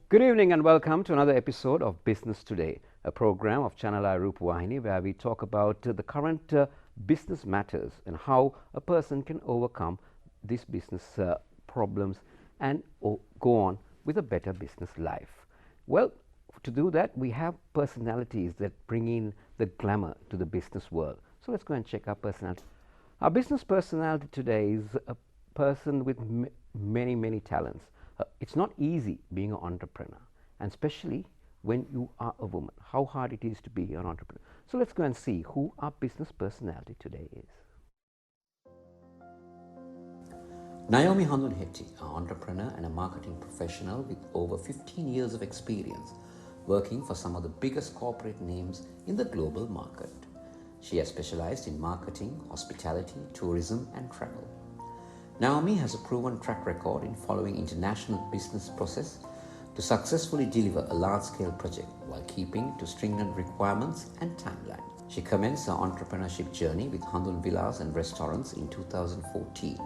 Good evening and welcome to another episode of Business Today, a program of ChannelEye Rupavahini where we talk about the current business matters and how a person can overcome these business problems and go on with a better business life. Well, to do that, we have personalities that bring in the glamour to the business world. So let's go and check our personality. Our business personality today is a person with many talents. It's not easy being an entrepreneur, and especially when you are a woman, how hard it is to be an entrepreneur. So let's go and see who our business personality today is. Nayomi Handunnetti, an entrepreneur and a marketing professional with over 15 years of experience working for some of the biggest corporate names in the global market. She has specialized in marketing, hospitality, tourism, and travel. Nayomi has a proven track record in following international business process to successfully deliver a large-scale project while keeping to stringent requirements and timelines. She commenced her entrepreneurship journey with Handun Villas and Restaurants in 2014.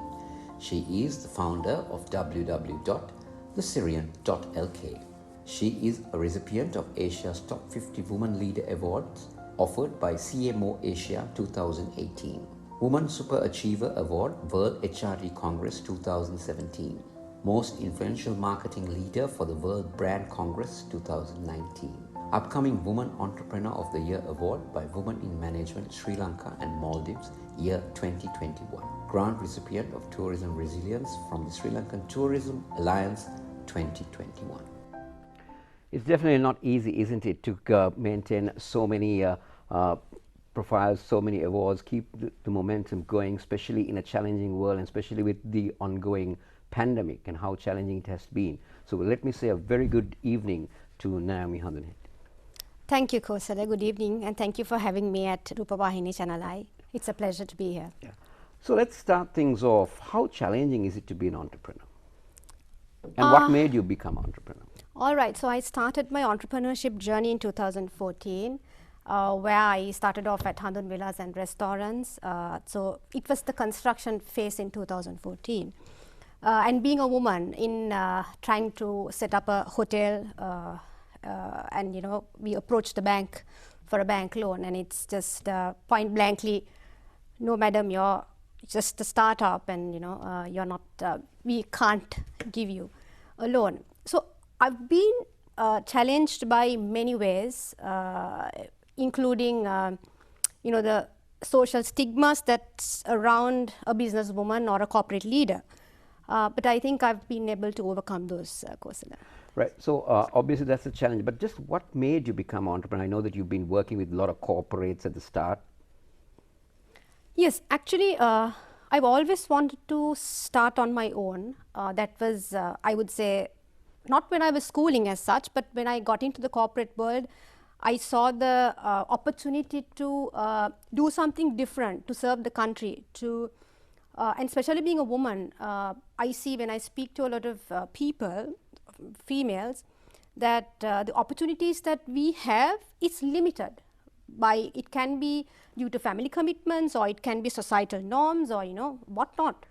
She is the founder of www.thesyrian.lk. She is a recipient of Asia's Top 50 Women Leader Awards offered by CMO Asia 2018. Woman Super Achiever Award, World HRD Congress 2017. Most Influential Marketing Leader for the World Brand Congress 2019. Upcoming Woman Entrepreneur of the Year Award by Women in Management Sri Lanka and Maldives year 2021. Grant recipient of Tourism Resilience from the Sri Lankan Tourism Alliance 2021. It's definitely not easy, isn't it, to maintain so many profiles, so many awards, keep the momentum going, especially in a challenging world and especially with the ongoing pandemic and how challenging it has been. So let me say a very good evening to Nayomi Handunnetti. Thank you, Kosala. Good evening, and thank you for having me at Rupavahini ChannelEye. It's a pleasure to be here. Yeah. So let's start things off. How challenging is it to be an entrepreneur? And what made you become an entrepreneur? All right, so I started my entrepreneurship journey in 2014. Where I started off at Handun Villas and Restaurants. So it was the construction phase in 2014. And being a woman in trying to set up a hotel and we approached the bank for a bank loan, and it's just point blankly, no madam, you're just a startup and you're not, we can't give you a loan. So I've been challenged by many ways, including the social stigmas that's around a businesswoman or a corporate leader. But I think I've been able to overcome those, Kosala. Right. So obviously that's a challenge. But just what made you become an entrepreneur? I know that you've been working with a lot of corporates at the start. Yes, actually, I've always wanted to start on my own. That was, I would say, not when I was schooling as such, but when I got into the corporate world, I saw the opportunity to do something different, to serve the country, and especially being a woman, I see when I speak to a lot of people, females, that the opportunities that we have is limited by, it can be due to family commitments or it can be societal norms or whatnot.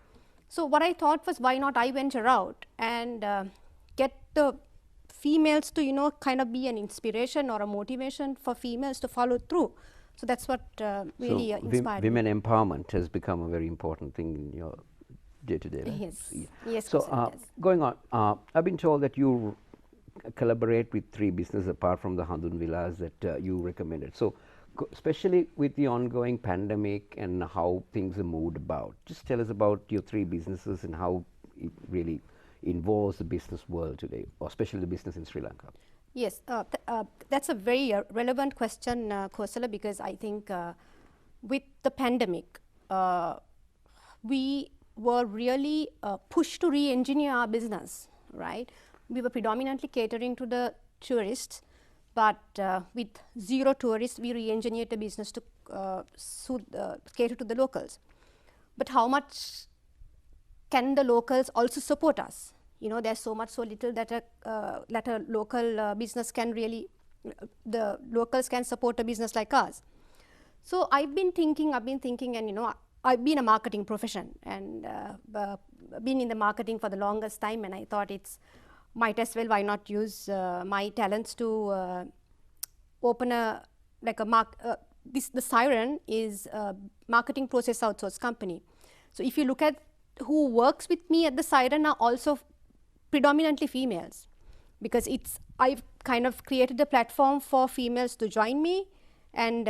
So what I thought was, why not I venture out and get the females to kind of be an inspiration or a motivation for females to follow through. So that's what really inspired women me. empowerment has become a very important thing in your day-to-day life. Yes, yes. So going on, I've been told that you collaborate with 3 businesses apart from the Handun Villas that you recommended. So especially with the ongoing pandemic and how things are moved about, just tell us about your 3 businesses and how it really involves the business world today, or especially the business in Sri Lanka. Yes, that's a very relevant question, Kosala, because I think with the pandemic, we were really pushed to re-engineer our business, right? We were predominantly catering to the tourists, but with 0 tourists, we re-engineered the business to cater to the locals. But how much can the locals also support us? There's so little that a local business can really, the locals can support a business like us. So I've been thinking, and I've been a marketing profession and been in the marketing for the longest time, and I thought it's might as well, why not use my talents to open a the Siren is a marketing process outsource company. So if you look at who works with me at the Siren are also predominantly females, because I've kind of created a platform for females to join me, and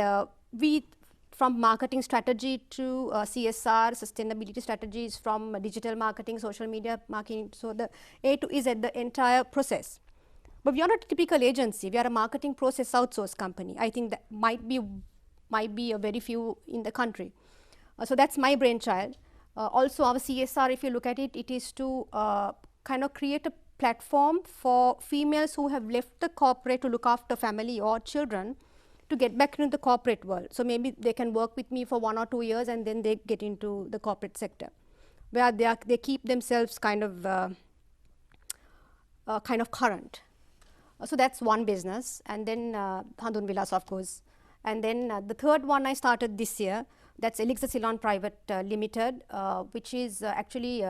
we, from marketing strategy to CSR, sustainability strategies, from digital marketing, social media marketing, so the A to Z the entire process. But we are not a typical agency. We are a marketing process outsource company. I think that might be a very few in the country. So that's my brainchild. Also, our CSR, if you look at it, it is to kind of create a platform for females who have left the corporate to look after family or children to get back into the corporate world. So maybe they can work with me for 1 or 2 years and then they get into the corporate sector, where they keep themselves kind of current. So that's one business, and then Handun Villas, of course. And then the third one I started this year, that's Elixir Ceylon Private Limited, which is actually,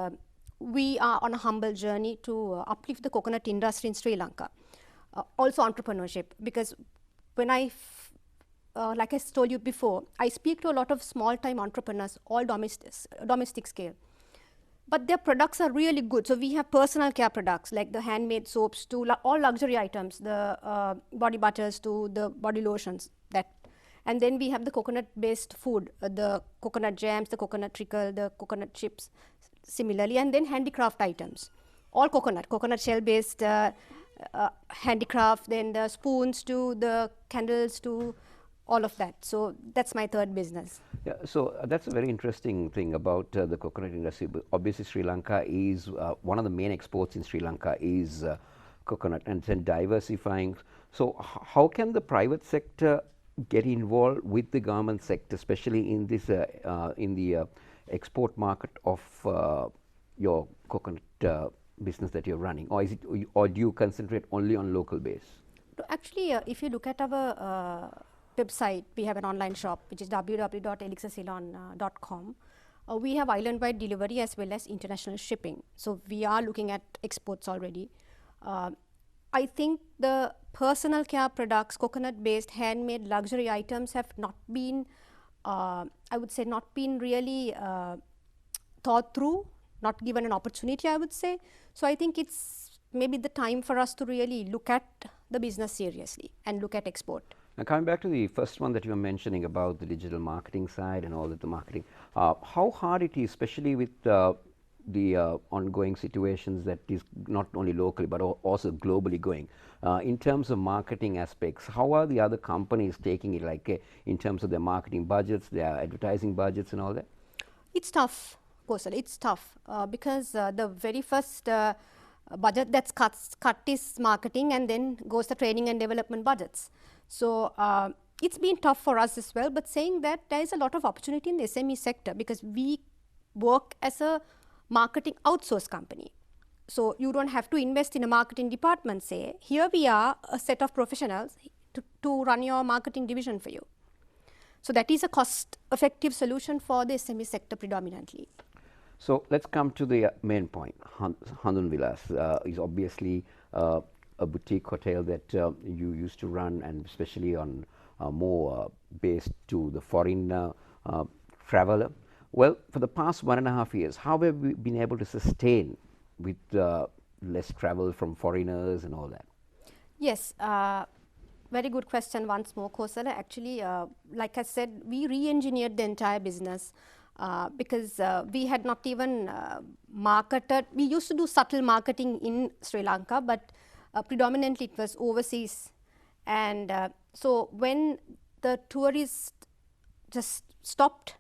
we are on a humble journey to uplift the coconut industry in Sri Lanka. Also entrepreneurship, because when like I told you before, I speak to a lot of small-time entrepreneurs, all domestic scale. But their products are really good. So we have personal care products like the handmade soaps to all luxury items, the body butters to the body lotions. And then we have the coconut-based food, the coconut jams, the coconut treacle, the coconut chips, similarly, and then handicraft items, all coconut shell-based handicraft, then the spoons to the candles to all of that. So that's my third business. Yeah, so that's a very interesting thing about the coconut industry. Obviously, Sri Lanka is one of the main exports in Sri Lanka is coconut, and then diversifying. So how can the private sector get involved with the government sector, especially in this in the export market of your coconut business that you're running, or is it, or do you concentrate only on local base? Actually, if you look at our website, we have an online shop which is www.elixirceylon.com. We have island-wide delivery as well as international shipping. So we are looking at exports already. I think the personal care products, coconut-based, handmade luxury items have not been, I would say, not been really thought through, not given an opportunity, I would say. So I think it's maybe the time for us to really look at the business seriously and look at export. Now, coming back to the first one that you were mentioning about the digital marketing side and all that, the marketing, how hard it is, especially with the ongoing situations that is not only locally but also globally going, in terms of marketing aspects, how are the other companies taking it, like in terms of their marketing budgets, their advertising budgets and all that? It's tough, Kosal, it's tough because the very first budget that's cut is marketing, and then goes the training and development budgets. So it's been tough for us as well, but saying that, there is a lot of opportunity in the SME sector because we work as a marketing outsource company. So you don't have to invest in a marketing department, say. Here we are a set of professionals to run your marketing division for you. So that is a cost-effective solution for the SME sector predominantly. So let's come to the main point. Handun Villas is obviously a boutique hotel that you used to run, and especially on more based to the foreign traveler. Well, for the past 1.5 years, how have we been able to sustain with less travel from foreigners and all that? Yes, very good question once more, Kosala. Actually, like I said, we re-engineered the entire business because we had not even marketed. We used to do subtle marketing in Sri Lanka, but predominantly it was overseas. And so when the tourists just stopped,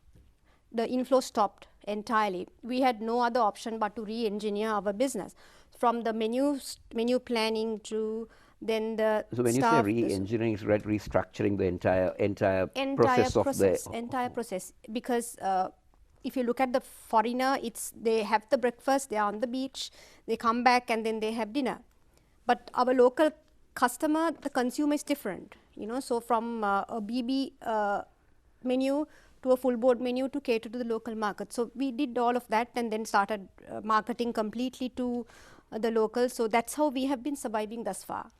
the inflow stopped entirely. We had no other option but to re-engineer our business, from the menu planning to then the So when staff, you say re-engineering, it's restructuring the entire process of the entire process. Because if you look at the foreigner, they have the breakfast, they are on the beach, they come back and then they have dinner. But our local customer, the consumer is different, you know. So from a BB menu to a full board menu to cater to the local market. So we did all of that and then started marketing completely to the locals. So that's how we have been surviving thus far.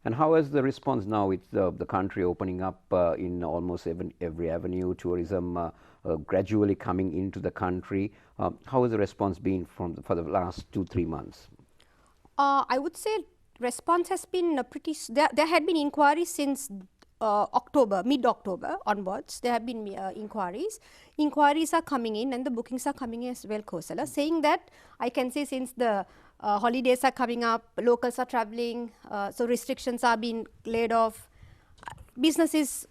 And how is the response now with the country opening up in almost every avenue, tourism gradually coming into the country? How has the response been for the last 2-3 months? I would say response has been there had been inquiries since October, mid-October onwards. There have been inquiries. Inquiries are coming in and the bookings are coming in as well, Kosala. Saying that, I can say since the holidays are coming up, locals are traveling, so restrictions are being laid off, business is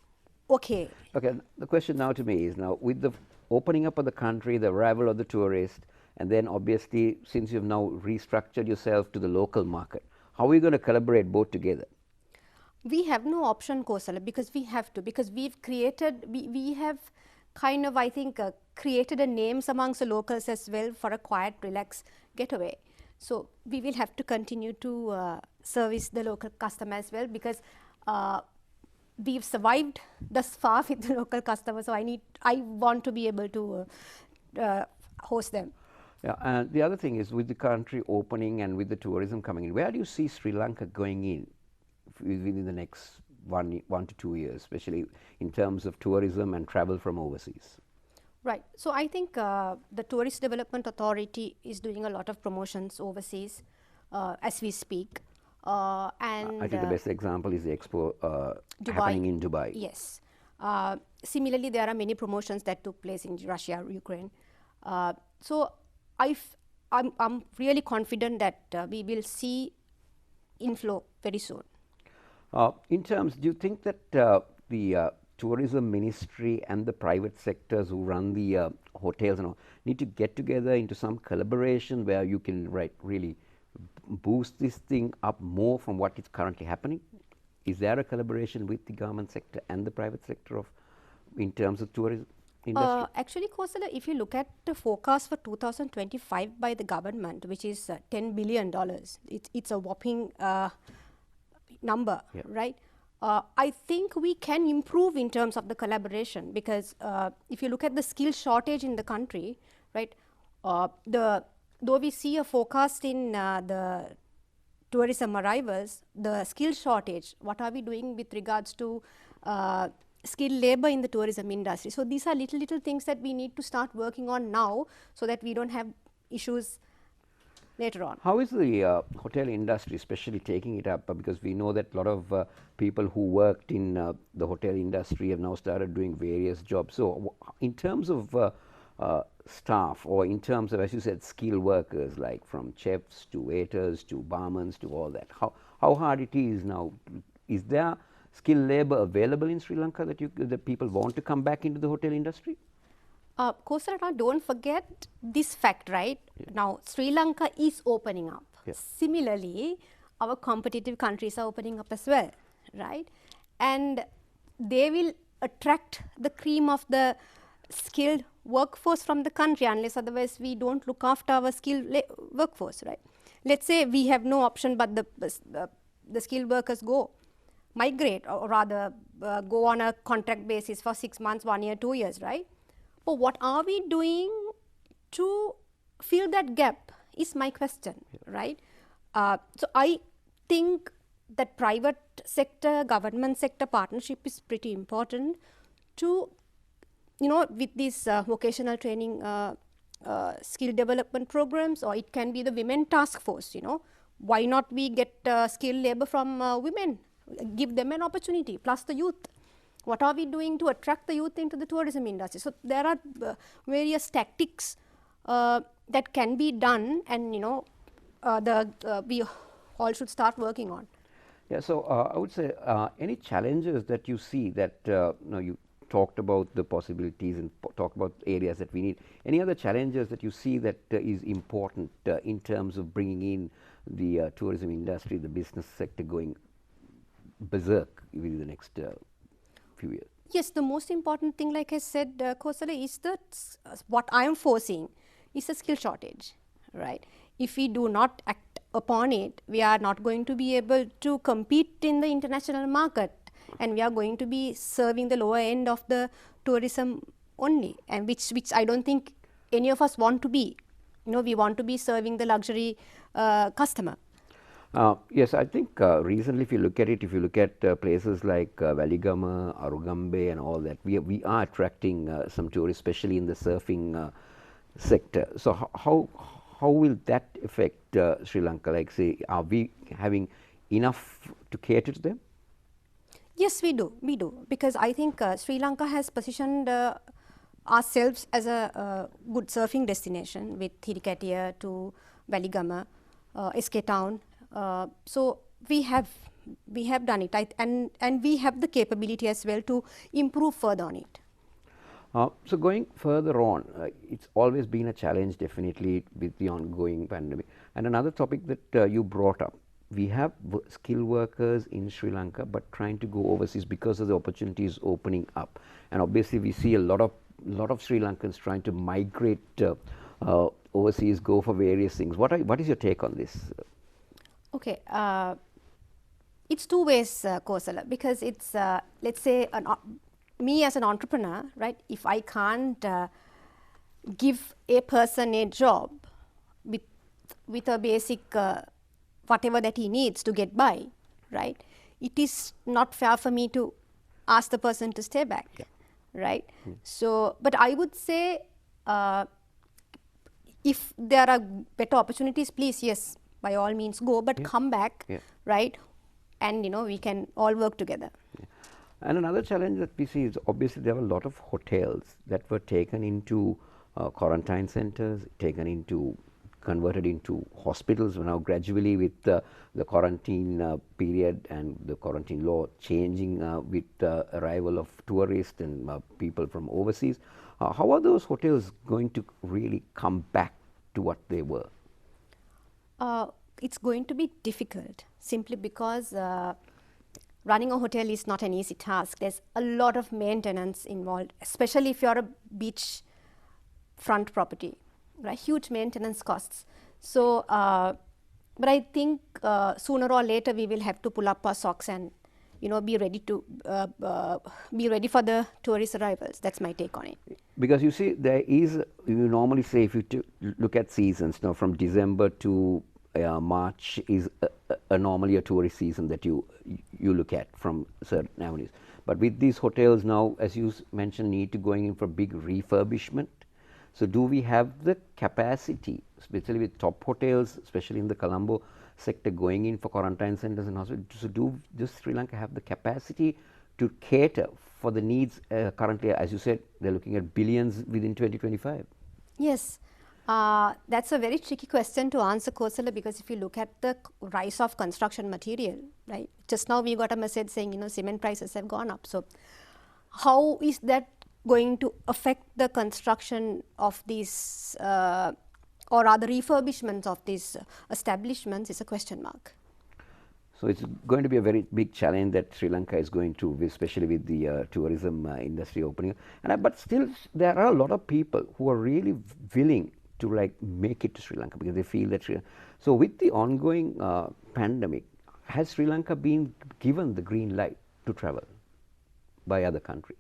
okay. Okay, the question now to me is, now with the opening up of the country, the arrival of the tourist, and then obviously since you've now restructured yourself to the local market, how are we going to collaborate both together? We have no option, Kosala, because we have to, because we've created, we have kind of, I think, created a names amongst the locals as well for a quiet, relaxed getaway. So we will have to continue to service the local customer as well, because we've survived thus far with the local customers. So I want to be able to host them. Yeah, and the other thing is, with the country opening and with the tourism coming in, where do you see Sri Lanka going in within the next 1 to 2 years, especially in terms of tourism and travel from overseas? Right. So I think the Tourist Development Authority is doing a lot of promotions overseas as we speak. And I think the best example is the expo happening in Dubai. Yes. Similarly, there are many promotions that took place in Russia, Ukraine. So I'm really confident that we will see inflow very soon. In terms, do you think that the tourism ministry and the private sectors who run the hotels and all need to get together into some collaboration where you can really boost this thing up more from what is currently happening? Is there a collaboration with the government sector and the private sector in terms of tourism industry? Actually, Kosala, if you look at the forecast for 2025 by the government, which is $10 billion, it's a whopping number, yeah. Right? I think we can improve in terms of the collaboration, because if you look at the skill shortage in the country, right, though we see a forecast in the tourism arrivals, the skill shortage, what are we doing with regards to skilled labor in the tourism industry? So these are little things that we need to start working on now, so that we don't have issues later on. How is the hotel industry especially taking it up? Because we know that a lot of people who worked in the hotel industry have now started doing various jobs. So in terms of staff, or in terms of, as you said, skilled workers, like from chefs to waiters to barmans to all that, how hard it is now? Is there skilled labor available in Sri Lanka that people want to come back into the hotel industry? Kosala, don't forget this fact, right? Yeah. Now, Sri Lanka is opening up. Yeah. Similarly, our competitive countries are opening up as well, right? And they will attract the cream of the skilled workforce from the country, unless otherwise we don't look after our skilled workforce, right? Let's say we have no option but the skilled workers migrate, or rather go on a contract basis for 6 months, 1 year, 2 years, right? But what are we doing to fill that gap is my question, right? So I think that private sector, government sector partnership is pretty important to, with these vocational training skill development programs, or it can be the women task force, why not we get skilled labor from women, give them an opportunity, plus the youth. What are we doing to attract the youth into the tourism industry? So there are various tactics that can be done, and we all should start working on. Yeah, so I would say any challenges that you see that you talked about the possibilities and talked about areas that we need. Any other challenges that you see that is important in terms of bringing in the tourism industry, the business sector going berserk within the next few years? Yes, the most important thing, like I said, Kosala, is that what I am foreseeing is a skill shortage, right? If we do not act upon it, we are not going to be able to compete in the international market, and we are going to be serving the lower end of the tourism only, and which I don't think any of us want to be we want to be serving the luxury customer. Yes, I think recently, if you look at places like Valigama, Arugambe, and all that, we are attracting some tourists, especially in the surfing sector. So how will that affect Sri Lanka? Like, say, are we having enough to cater to them? Yes, we do, because I think Sri Lanka has positioned ourselves as a good surfing destination with Thirikatiya to Valigama, SK Town. So we have done it, and we have the capability as well to improve further on it. So going further on, it's always been a challenge, definitely, with the ongoing pandemic. And another topic that you brought up, we have skilled workers in Sri Lanka, but trying to go overseas because of the opportunities opening up. And obviously, we see a lot of Sri Lankans trying to migrate overseas, go for various things. What is your take on this? Okay, it's two ways, Kosala, because it's let's say me as an entrepreneur, right? If I can't give a person a job with a basic whatever that he needs to get by, right? It is not fair for me to ask the person to stay back, right? So, but I would say if there are better opportunities, please, yes, by all means go, but come back, right? And we can all work together. And another challenge that we see is obviously there are a lot of hotels that were taken into quarantine centers, converted into hospitals. Now gradually with the quarantine period and the quarantine law changing with the arrival of tourists and people from overseas, how are those hotels going to really come back to what they were? It's going to be difficult simply because running a hotel is not an easy task. There's a lot of maintenance involved, especially if you're a beach front property, right? Huge maintenance costs. So, but I think sooner or later we will have to pull up our socks and be ready for the tourist arrivals. That's my take on it. Because you see, you normally say if you look at seasons, from December to March is normally a tourist season that you look at from certain avenues. But with these hotels now, as you mentioned, need to going in for big refurbishment. So do we have the capacity, especially with top hotels, especially in the Colombo sector, going in for quarantine centers and hospitals? So does Sri Lanka have the capacity to cater for the needs currently? As you said, they're looking at billions within 2025. Yes. That's a very tricky question to answer, Kosala, because if you look at the rise of construction material, right? Just now we got a message saying, cement prices have gone up. So how is that going to affect the construction of these or other refurbishments of these establishments is a question mark. So it's going to be a very big challenge that Sri Lanka is going through, especially with the tourism industry opening. But still, there are a lot of people who are really willing to make it to Sri Lanka because they feel that so with the ongoing pandemic, has Sri Lanka been given the green light to travel by other countries?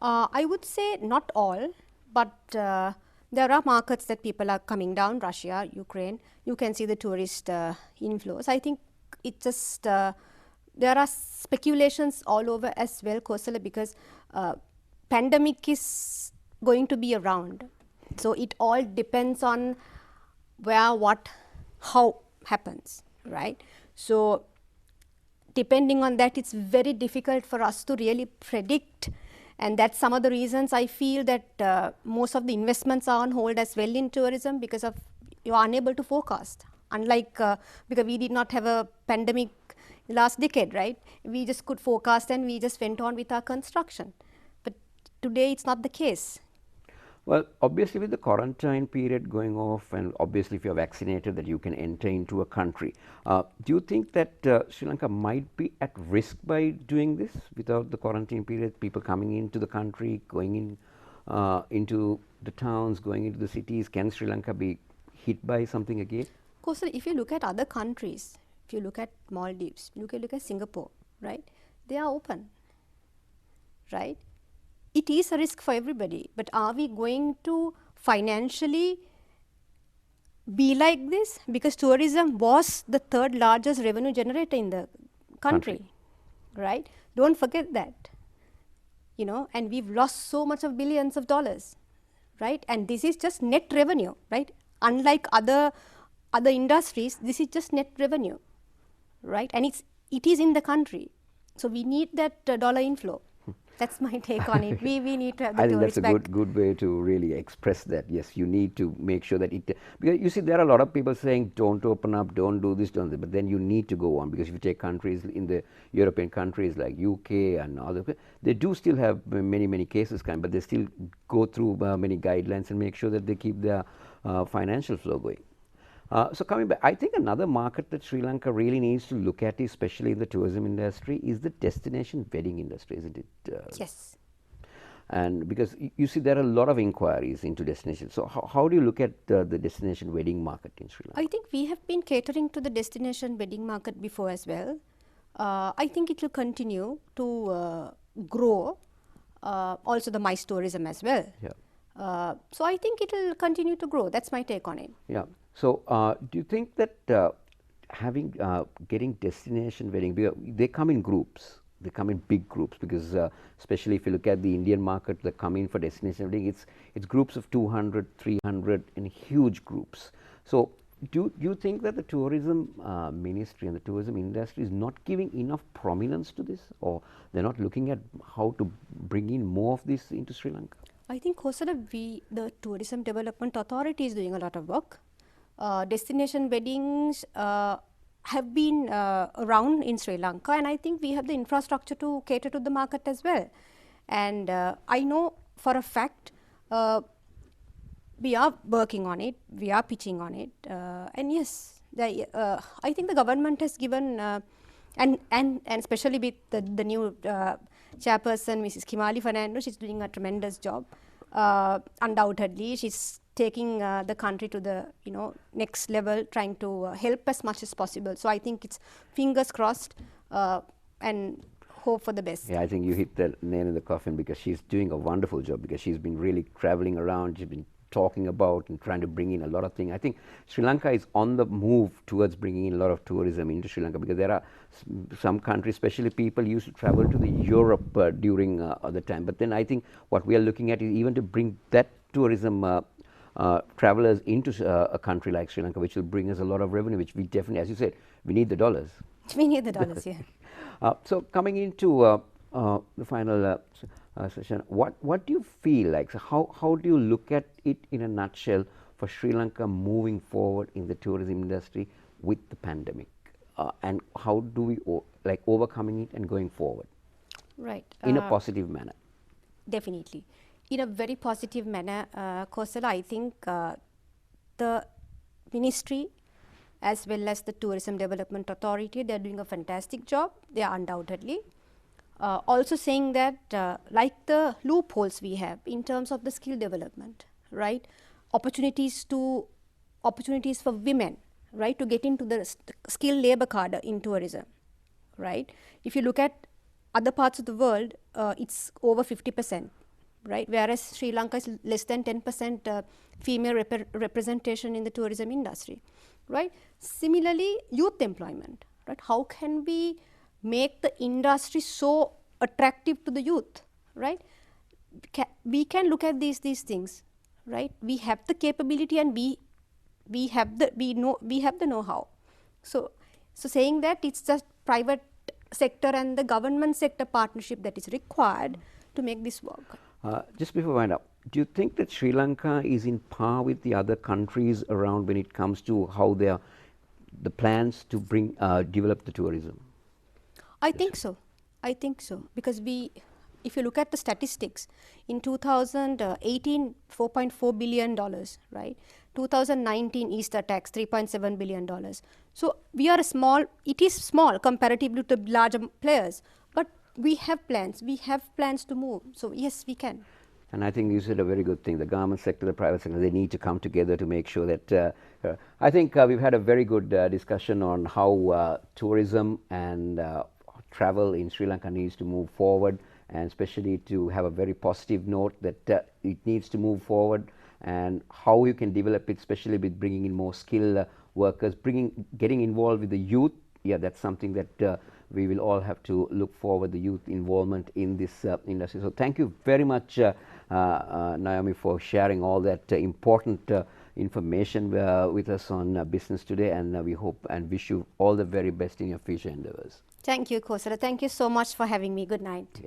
I would say not all, but there are markets that people are coming down, Russia, Ukraine. You can see the tourist inflows. I think it just, there are speculations all over as well, Kosala, because pandemic is going to be around. So it all depends on where, what, how happens, right? So depending on that, it's very difficult for us to really predict. And that's some of the reasons I feel that most of the investments are on hold as well in tourism because of you are unable to forecast. Unlike, because we did not have a pandemic last decade, right? We just could forecast and we just went on with our construction. But today it's not the case. Well, obviously with the quarantine period going off and obviously if you're vaccinated that you can enter into a country, do you think that Sri Lanka might be at risk by doing this without the quarantine period, people coming into the country, going in into the towns, going into the cities? Can Sri Lanka be hit by something again? Of course, if you look at other countries, if you look at Maldives, look at Singapore, right? They are open, right? It is a risk for everybody, but are we going to financially be like this because tourism was the third largest revenue generator in the country. Right? Don't forget that. You know, and we've lost so much of billions of dollars, right? And this is just net revenue, right? Unlike other industries, this is just net revenue, right? And it is in the country, so we need that dollar inflow. That's my take on it. We need to have the I think that's tourists a back. good way to really express that. Yes, you need to make sure that it, because you see there are a lot of people saying don't open up, don't do this, don't do that, but then you need to go on, because if you take countries in the European countries like UK and other, they do still have many cases coming, but they still go through many guidelines and make sure that they keep their financial flow going. So coming back, I think another market that Sri Lanka really needs to look at, especially in the tourism industry, is the destination wedding industry, isn't it? Yes. And because you see there are a lot of inquiries into destinations. So how do you look at the destination wedding market in Sri Lanka? I think we have been catering to the destination wedding market before as well. I think it will continue to grow. Also the MICE tourism as well. Yeah. So I think it will continue to grow. That's my take on it. Yeah. So do you think that getting destination wedding, because they come in groups, they come in big groups, because especially if you look at the Indian market, they come in for destination wedding, it's groups of 200, 300 in huge groups. So do you think that the tourism ministry and the tourism industry is not giving enough prominence to this, or they're not looking at how to bring in more of this into Sri Lanka? I think Kosala, the Tourism Development Authority is doing a lot of work. Destination weddings have been around in Sri Lanka, and I think we have the infrastructure to cater to the market as well. And I know for a fact we are working on it, we are pitching on it, and yes, I think the government has given, and especially with the new chairperson, Mrs. Kimali Fernando, she's doing a tremendous job. Undoubtedly, she's taking the country to the next level, trying to help as much as possible. So I think it's fingers crossed and hope for the best. Yeah, I think you hit the nail in the coffin, because she's doing a wonderful job, because she's been really traveling around, she's been talking about and trying to bring in a lot of things. I think Sri Lanka is on the move towards bringing in a lot of tourism into Sri Lanka, because there are some countries, especially people used to travel to the Europe during the time. But then I think what we are looking at is even to bring that tourism travelers into a country like Sri Lanka, which will bring us a lot of revenue, which we definitely, as you said, we need the dollars. We need the dollars, yeah. So coming into the final session, what do you feel like? So how do you look at it in a nutshell for Sri Lanka moving forward in the tourism industry with the pandemic, and how do we overcoming it and going forward? Right. In a positive manner. Definitely. In a very positive manner, Kosala, I think the ministry as well as the Tourism Development Authority, they are doing a fantastic job. They are undoubtedly. Also saying that like the loopholes we have in terms of the skill development, right? Opportunities for women, right, to get into the skilled labor cadre in tourism, right? If you look at other parts of the world, it's over 50%, right? Whereas Sri Lanka is less than 10% female representation in the tourism industry, right? Similarly, youth employment, right? How can we make the industry so attractive to the youth, right? We can look at these things, right? We have the capability, and we have the know-how. So saying that it's just private sector and the government sector partnership that is required to make this work. Just before I wind up, do you think that Sri Lanka is in par with the other countries around when it comes to how the plans to develop the tourism? I think so. Because if you look at the statistics, in 2018, $4.4 billion, right? 2019 Easter tax, $3.7 billion. So we are it is small comparatively to the larger players, but we have plans to move. So yes, we can. And I think you said a very good thing. The government sector, the private sector, they need to come together to make sure that. I think we've had a very good discussion on how tourism and travel in Sri Lanka needs to move forward, and especially to have a very positive note that it needs to move forward. and how you can develop it, especially with bringing in more skilled workers, getting involved with the youth. Yeah, that's something that we will all have to look forward, the youth involvement in this industry. So thank you very much, Nayomi, for sharing all that important information with us on Business Today, and we hope and wish you all the very best in your future endeavors. Thank you, Kosala. Thank you so much for having me. Good night. Yeah.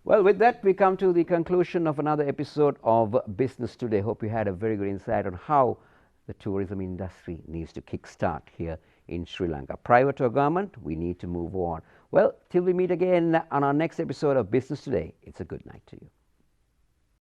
Well, with that, we come to the conclusion of another episode of Business Today. Hope you had a very good insight on how the tourism industry needs to kickstart here in Sri Lanka. Private or government, we need to move on. Well, till we meet again on our next episode of Business Today, it's a good night to you.